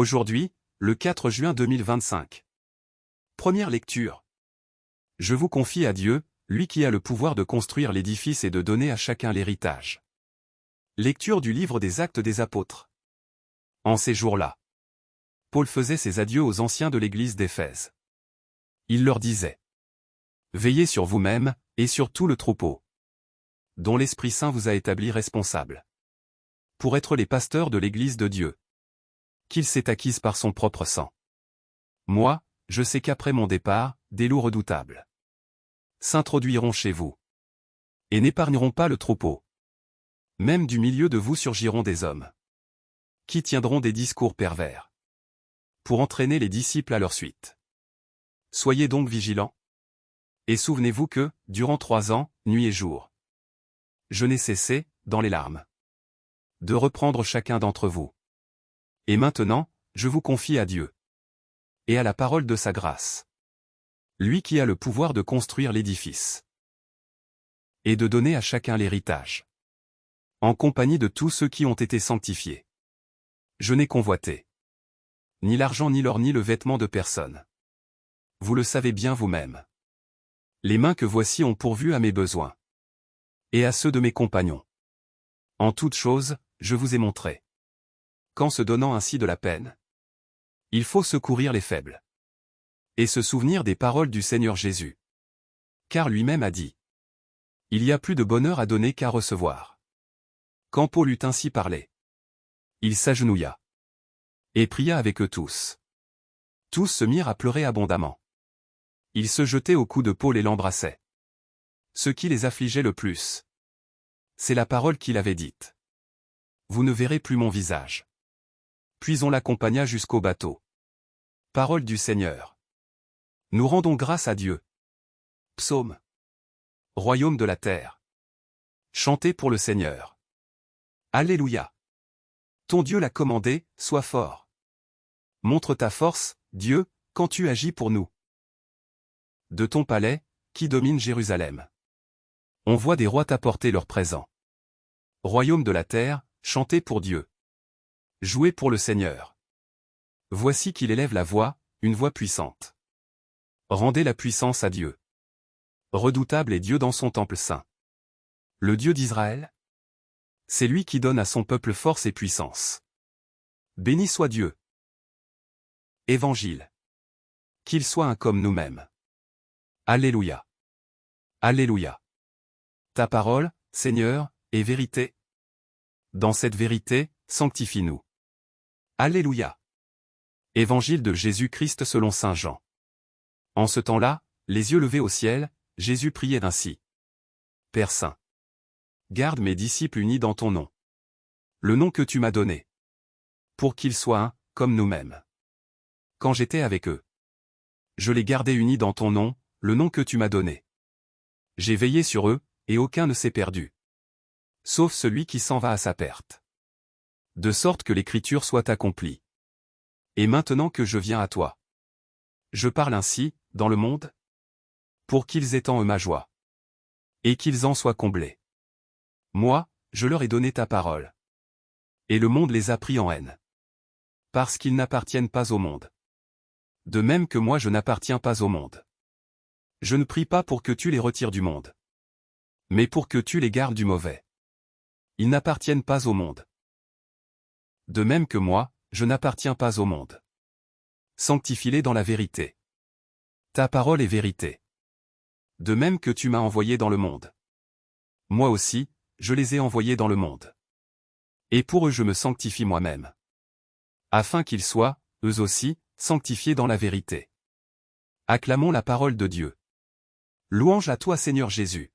Aujourd'hui, le 4 juin 2025. Première lecture. Je vous confie à Dieu, lui qui a le pouvoir de construire l'édifice et de donner à chacun l'héritage. Lecture du livre des Actes des Apôtres. En ces jours-là, Paul faisait ses adieux aux anciens de l'église d'Éphèse. Il leur disait: Veillez sur vous-mêmes, et sur tout le troupeau, dont l'Esprit Saint vous a établis responsables, pour être les pasteurs de l'église de Dieu, qu'il s'est acquise par son propre sang. Moi, je sais qu'après mon départ, des loups redoutables s'introduiront chez vous, et n'épargneront pas le troupeau. Même du milieu de vous surgiront des hommes, qui tiendront des discours pervers, pour entraîner les disciples à leur suite. Soyez donc vigilants. Et souvenez-vous que, durant 3 ans, nuit et jour, je n'ai cessé, dans les larmes, de reprendre chacun d'entre vous. Et maintenant, je vous confie à Dieu, et à la parole de sa grâce, lui qui a le pouvoir de construire l'édifice, et de donner à chacun l'héritage, en compagnie de tous ceux qui ont été sanctifiés. Je n'ai convoité ni l'argent ni l'or ni le vêtement de personne. Vous le savez bien vous-même. Les mains que voici ont pourvu à mes besoins, et à ceux de mes compagnons. En toute chose, je vous ai montré qu'en se donnant ainsi de la peine, il faut secourir les faibles, et se souvenir des paroles du Seigneur Jésus. Car lui-même a dit: Il y a plus de bonheur à donner qu'à recevoir. Quand Paul eut ainsi parlé, il s'agenouilla, et pria avec eux tous. Tous se mirent à pleurer abondamment. Ils se jetaient au cou de Paul et l'embrassaient. Ce qui les affligeait le plus, c'est la parole qu'il avait dite: Vous ne verrez plus mon visage. Puis on l'accompagna jusqu'au bateau. Parole du Seigneur. Nous rendons grâce à Dieu. Psaume. Royaume de la terre. Chantez pour le Seigneur. Alléluia. Ton Dieu l'a commandé, sois fort. Montre ta force, Dieu, quand tu agis pour nous. De ton palais, qui domine Jérusalem, on voit des rois t'apporter leurs présents. Royaume de la terre, chantez pour Dieu. Jouez pour le Seigneur. Voici qu'il élève la voix, une voix puissante. Rendez la puissance à Dieu. Redoutable est Dieu dans son temple saint. Le Dieu d'Israël? C'est lui qui donne à son peuple force et puissance. Béni soit Dieu. Évangile. Qu'il soit un comme nous-mêmes. Alléluia. Alléluia. Ta parole, Seigneur, est vérité. Dans cette vérité, sanctifie-nous. Alléluia. Évangile de Jésus-Christ selon saint Jean. En ce temps-là, les yeux levés au ciel, Jésus priait ainsi: Père saint, garde mes disciples unis dans ton nom, le nom que tu m'as donné, pour qu'ils soient un, comme nous-mêmes. Quand j'étais avec eux, je les gardais unis dans ton nom, le nom que tu m'as donné. J'ai veillé sur eux, et aucun ne s'est perdu, sauf celui qui s'en va à sa perte. De sorte que l'écriture soit accomplie. Et maintenant que je viens à toi, je parle ainsi, dans le monde, pour qu'ils aient en eux ma joie, et qu'ils en soient comblés. Moi, je leur ai donné ta parole, et le monde les a pris en haine, parce qu'ils n'appartiennent pas au monde. De même que moi je n'appartiens pas au monde. Je ne prie pas pour que tu les retires du monde, mais pour que tu les gardes du mauvais. Ils n'appartiennent pas au monde. De même que moi, je n'appartiens pas au monde. Sanctifie-les dans la vérité. Ta parole est vérité. De même que tu m'as envoyé dans le monde, moi aussi, je les ai envoyés dans le monde. Et pour eux je me sanctifie moi-même, afin qu'ils soient, eux aussi, sanctifiés dans la vérité. Acclamons la parole de Dieu. Louange à toi Seigneur Jésus.